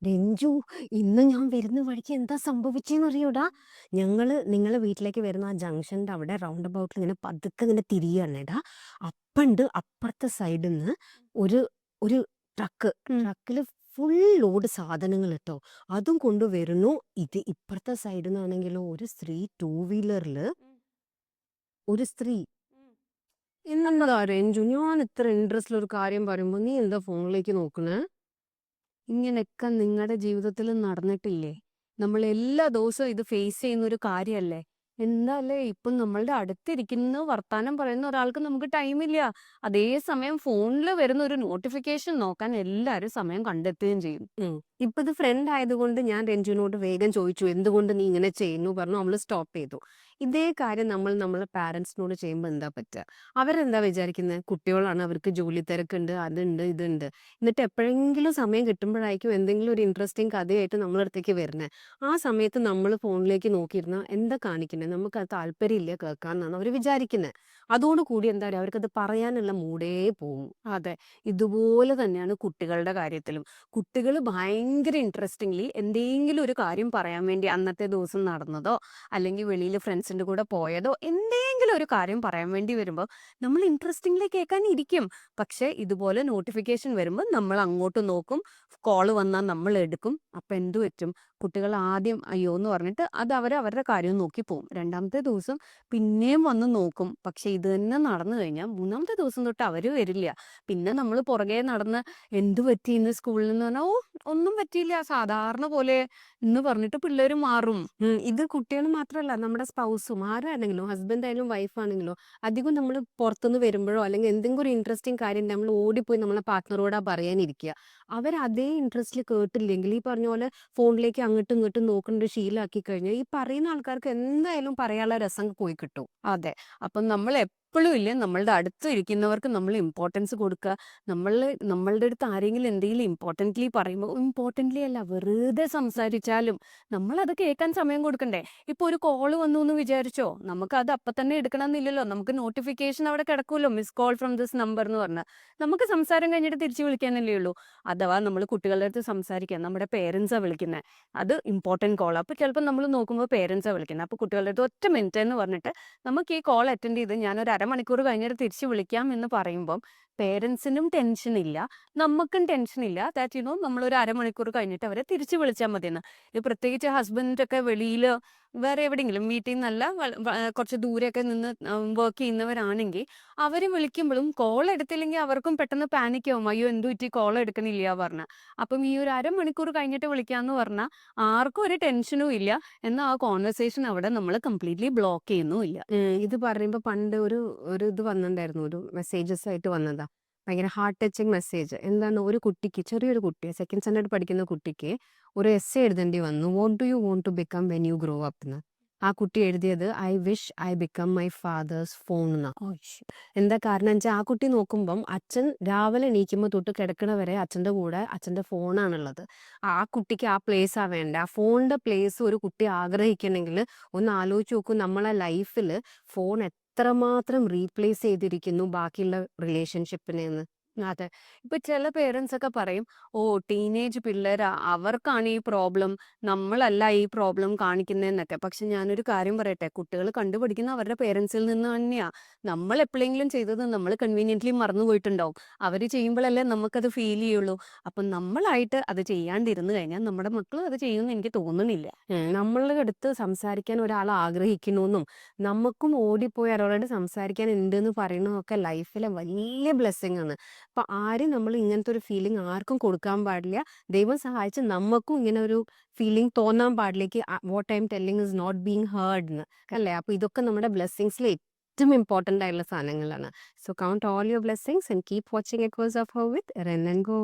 രഞ്ജു, ഇന്ന് ഞാൻ വരുന്ന വഴിക്ക് എന്താ സംഭവിച്ചെന്ന് അറിയൂടാ. നിങ്ങളെ വീട്ടിലേക്ക് വരുന്ന ആ ജംഗ്ഷന്റെ അവിടെ റൗണ്ട് അബൌട്ടിൽ ഇങ്ങനെ പതുക്കെ ഇങ്ങനെ തിരികെയാണേടാ. അപ്പണ്ട് അപ്പുറത്തെ സൈഡിൽ നിന്ന് ഒരു ഒരു ട്രക്കില് ഫുൾ ലോഡ് സാധനങ്ങൾ കേട്ടോ. അതും കൊണ്ടുവരുന്നു. ഇത് ഇപ്പുറത്തെ സൈഡിൽ നിന്നാണെങ്കിലോ ഒരു സ്ത്രീ ടൂ വീലറില്, ഒരു സ്ത്രീ. എന്താ രഞ്ജു, ഞാൻ ഇത്ര ഇൻട്രസ്റ്റ് ഒരു കാര്യം പറയുമ്പോ നീ എന്താ ഫോണിലേക്ക് നോക്കണേ? ഇങ്ങനെയൊക്കെ നിങ്ങളുടെ ജീവിതത്തിൽ നടന്നിട്ടില്ലേ? നമ്മൾ എല്ലാ ദിവസവും ഇത് ഫേസ് ചെയ്യുന്ന ഒരു കാര്യമല്ലേ? എന്താല്ലേ ഇപ്പം നമ്മളുടെ അടുത്തിരിക്കുന്ന വർത്താനം പറയുന്ന ഒരാൾക്ക് നമുക്ക് ടൈമില്ല. അതേസമയം ഫോണിൽ വരുന്ന ഒരു നോട്ടിഫിക്കേഷൻ നോക്കാൻ എല്ലാവരും സമയം കണ്ടെത്തുകയും ചെയ്യും. ഉം. ഇപ്പൊ ഇത് ഫ്രണ്ട് ആയതുകൊണ്ട് ഞാൻ രഞ്ജുവിനോട് വേഗം ചോദിച്ചു എന്തുകൊണ്ട് നീ ഇങ്ങനെ ചെയ്യുന്നു പറഞ്ഞു. അവള് സ്റ്റോപ്പ് ചെയ്തു. ഇതേ കാര്യം നമ്മൾ നമ്മളെ പാരന്റ്സിനോട് ചെയ്യുമ്പോൾ എന്താ പറ്റുക? അവരെന്താ വിചാരിക്കുന്നത്? കുട്ടികളാണ്, അവർക്ക് ജോലി തിരക്കുണ്ട്, അതുണ്ട് ഇതുണ്ട്. എന്നിട്ട് എപ്പോഴെങ്കിലും സമയം കിട്ടുമ്പോഴായിരിക്കും എന്തെങ്കിലും ഒരു ഇൻട്രസ്റ്റിംഗ് കഥയായിട്ട് നമ്മളെ അടുത്തേക്ക് വരുന്നത്. ആ സമയത്ത് നമ്മൾ ഫോണിലേക്ക് നോക്കിയിരുന്നാൽ എന്താ കാണിക്കുന്നത്? നമുക്ക് അത് താല്പര്യമില്ല കേൾക്കാൻ എന്നാണ് അവർ വിചാരിക്കുന്നത്. അതോടുകൂടി എന്താ പറയുക, അവർക്കത് പറയാനുള്ള മൂടേ പോകും. അതെ, ഇതുപോലെ തന്നെയാണ് കുട്ടികളുടെ കാര്യത്തിലും. കുട്ടികൾ ഭയങ്കര ഇൻട്രസ്റ്റിംഗ്ലി എന്തെങ്കിലും ഒരു കാര്യം പറയാൻ വേണ്ടി അന്നത്തെ ദിവസം നടന്നതോ അല്ലെങ്കിൽ വെളിയിൽ ഫ്രണ്ട്സിന്റെ കൂടെ പോയതോ എന്തെങ്കിലും ഒരു കാര്യം പറയാൻ വേണ്ടി വരുമ്പോൾ നമ്മൾ ഇൻട്രസ്റ്റിംഗ്ലി കേൾക്കാൻ ഇരിക്കും. പക്ഷെ ഇതുപോലെ നോട്ടിഫിക്കേഷൻ വരുമ്പോൾ നമ്മൾ അങ്ങോട്ട് നോക്കും, കോള് വന്നാൽ നമ്മൾ എടുക്കും. അപ്പൊ എന്തു പറ്റും? കുട്ടികൾ ആദ്യം അയ്യോ എന്ന് പറഞ്ഞിട്ട് അത് അവരുടെ കാര്യം നോക്കി പോകും. രണ്ടാമത്തെ ദിവസം പിന്നെയും വന്ന് നോക്കും. പക്ഷെ ഇത് തന്നെ നടന്നു കഴിഞ്ഞാൽ മൂന്നാമത്തെ ദിവസം തൊട്ട് അവര് വരില്ല. പിന്നെ നമ്മൾ പുറകെ നടന്ന് എന്തു പറ്റി ഇന്ന് സ്കൂളിൽ നിന്ന് പറഞ്ഞാൽ ഒന്നും പറ്റിയില്ല, സാധാരണ പോലെ എന്ന് പറഞ്ഞിട്ട് പിള്ളേര് മാറും. ഇത് കുട്ടികൾ മാത്രമല്ല, നമ്മുടെ സ്പൗസും ആരാണെങ്കിലും, ഹസ്ബൻഡ് ആയാലും വൈഫ് ആണെങ്കിലോ, അധികം നമ്മൾ പുറത്തുനിന്ന് വരുമ്പോഴോ അല്ലെങ്കിൽ എന്തെങ്കിലും ഒരു ഇൻട്രസ്റ്റിംഗ് കാര്യം നമ്മൾ ഓടിപ്പോയി നമ്മളെ പാർട്ട്ണറോടാ പറയാനിരിക്കുക. അവർ അതേ ഇൻട്രസ്റ്റിൽ കേട്ടില്ലെങ്കിൽ ഈ പറഞ്ഞ പോലെ ഫോണിലേക്ക് അങ്ങോട്ടും ഇങ്ങോട്ടും നോക്കേണ്ട ശീലമാക്കി കഴിഞ്ഞാൽ ഈ പറയുന്ന ആൾക്കാർക്ക് എന്തായാലും പറയാനുള്ള രസം പോയി കിട്ടും. അതെ. അപ്പം നമ്മൾ എപ്പളും ഇല്ലേ നമ്മളുടെ അടുത്ത് ഇരിക്കുന്നവർക്ക് നമ്മൾ ഇമ്പോർട്ടൻസ് കൊടുക്കുക. നമ്മളുടെ അടുത്ത് ആരെങ്കിലും എന്തെങ്കിലും ഇമ്പോർട്ടന്റ്ലി പറയുമ്പോൾ ഇമ്പോർട്ടന്റ്ലി അല്ല വെറുതെ സംസാരിച്ചാലും നമ്മളത് കേൾക്കാൻ സമയം കൊടുക്കണ്ടേ? ഇപ്പൊ ഒരു കോള് വന്നു എന്ന് വിചാരിച്ചോ, നമുക്ക് അത് അപ്പൊ തന്നെ എടുക്കണമെന്നില്ലല്ലോ. നമുക്ക് നോട്ടിഫിക്കേഷൻ അവിടെ കിടക്കുമല്ലോ, miss call from this number എന്ന് പറഞ്ഞാൽ. നമുക്ക് സംസാരം കഴിഞ്ഞിട്ട് തിരിച്ചു വിളിക്കാനല്ലേ ഉള്ളൂ. അഥവാ നമ്മൾ കുട്ടികളുടെ അടുത്ത് സംസാരിക്കുക, നമ്മുടെ പേരൻസാ വിളിക്കുന്നത്, അത് ഇമ്പോർട്ടന്റ് കോൾ. അപ്പൊ ചിലപ്പോൾ നമ്മൾ നോക്കുമ്പോൾ പേരൻസാ വിളിക്കുന്നത്. അപ്പൊ കുട്ടികളുടെ അടുത്ത് ഒറ്റ മിനിറ്റ് എന്ന് പറഞ്ഞിട്ട് നമുക്ക് ഈ കോൾ അറ്റൻഡ് ചെയ്ത് ഞാനൊരു അരമണിക്കൂർ കഴിഞ്ഞിട്ട് തിരിച്ച് വിളിക്കാം എന്ന് പറയുമ്പം പേരൻസിനും ടെൻഷനില്ല, നമുക്കും ടെൻഷനില്ല. ദാറ്റ് നമ്മളൊരു അരമണിക്കൂർ കഴിഞ്ഞിട്ട് അവരെ തിരിച്ച് വിളിച്ചാൽ മതിയെന്ന്. ഇത് പ്രത്യേകിച്ച് ഹസ്ബൻഡൊക്കെ വെളിയിൽ വേറെ എവിടെയെങ്കിലും വീട്ടിൽ നിന്നല്ല കുറച്ച് ദൂരെയൊക്കെ നിന്ന് വർക്ക് ചെയ്യുന്നവരാണെങ്കിൽ അവർ വിളിക്കുമ്പോഴും കോൾ എടുത്തില്ലെങ്കിൽ അവർക്കും പെട്ടെന്ന് പാനിക് ആവും. അയ്യോ എന്തു പറ്റി കോൾ എടുക്കണില്ല പറഞ്ഞാൽ. അപ്പം ഈ ഒരു അരമണിക്കൂർ കഴിഞ്ഞിട്ട് വിളിക്കാമെന്ന് പറഞ്ഞാൽ ആർക്കും ഒരു ടെൻഷനും ഇല്ല. എന്നാൽ ആ കോൺവെർസേഷൻ അവിടെ നമ്മൾ കംപ്ലീറ്റ്ലി ബ്ലോക്ക് ചെയ്യുന്നുമില്ല. ഇത് പറയുമ്പോൾ പണ്ട് ഒരു ഒരു ഇത് വന്നിട്ടുണ്ടായിരുന്നു, ഒരു മെസ്സേജസ് ആയിട്ട് വന്നതാ. ഭയങ്കര ഹാർട്ട് ടച്ചിങ് മെസ്സേജ്. എന്താണ്, ഒരു കുട്ടിക്ക്, ചെറിയൊരു കുട്ടി, സെക്കൻഡ് സ്റ്റാൻഡേർഡ് പഠിക്കുന്ന കുട്ടിക്ക് ഒരു എസ്സേ എഴുതേണ്ടി വന്നു. What do you want to become when you grow up എന്ന്. ആ കുട്ടി എഴുതിയത് I wish I become my father's phone എന്നാ. എന്താ കാരണം വെച്ചാൽ ആ കുട്ടി നോക്കുമ്പം അച്ഛൻ രാവിലെ എണീക്കുമ്പോൾ തൊട്ട് കിടക്കണ വരെ അച്ഛൻ്റെ കൂടെ അച്ഛൻ്റെ ഫോണാണുള്ളത്. ആ കുട്ടിക്ക് ആ പ്ലേസാ വേണ്ട. ആ ഫോണിന്റെ പ്ലേസ് ഒരു കുട്ടി ആഗ്രഹിക്കണമെങ്കിൽ ഒന്ന് ആലോചിച്ച് നോക്കൂ, നമ്മളെ ലൈഫിൽ ഫോൺ എത്രമാത്രം റീപ്ലേസ് ചെയ്തിരിക്കുന്നു ബാക്കിയുള്ള റിലേഷൻഷിപ്പിനെ എന്ന്. അതെ. ഇപ്പൊ ചില പേരൻസ് ഒക്കെ പറയും, ഓ ടീനേജ് പിള്ളേരാ, അവർക്കാണ് ഈ പ്രോബ്ലം, നമ്മളല്ല ഈ പ്രോബ്ലം കാണിക്കുന്നതെന്നൊക്കെ. പക്ഷെ ഞാനൊരു കാര്യം പറയട്ടെ, കുട്ടികൾ കണ്ടുപിടിക്കുന്ന അവരുടെ പേരൻസിൽ നിന്ന് തന്നെയാ. നമ്മൾ എപ്പോഴെങ്കിലും ചെയ്തത് നമ്മൾ കൺവീനിയന്റ്ലി മറന്നു പോയിട്ടുണ്ടാവും. അവർ ചെയ്യുമ്പോഴല്ലേ നമുക്കത് ഫീൽ ചെയ്യുള്ളൂ. അപ്പം നമ്മളായിട്ട് അത് ചെയ്യാണ്ടിരുന്നു കഴിഞ്ഞാൽ നമ്മുടെ മക്കളും അത് ചെയ്യുമെന്ന് എനിക്ക് തോന്നുന്നില്ല. നമ്മളുടെ അടുത്ത് സംസാരിക്കാൻ ഒരാൾ ആഗ്രഹിക്കണമെന്നും നമുക്കും ഓടിപ്പോയി ഒരാളോട് സംസാരിക്കാൻ ഉണ്ടെന്ന് പറയുന്നതൊക്കെ ലൈഫിലെ വലിയ ബ്ലെസ്സിങ് ആണ്. അപ്പൊ ആരും നമ്മൾ ഇങ്ങനത്തെ ഒരു ഫീലിംഗ് ആർക്കും കൊടുക്കാൻ പാടില്ല. ദൈവം സഹായിച്ച് നമുക്കും ഇങ്ങനെ ഒരു ഫീലിംഗ് തോന്നാൻ പാടില്ലേക്ക്. What I am telling is not being heard എന്ന്, അല്ലേ? അപ്പൊ ഇതൊക്കെ നമ്മുടെ ബ്ലെസ്സിങ്സിൽ ഏറ്റവും ഇമ്പോർട്ടന്റ് ആയിട്ടുള്ള സാധനങ്ങളാണ്. So count all your blessings and keep watching echoes of her with Wren and go.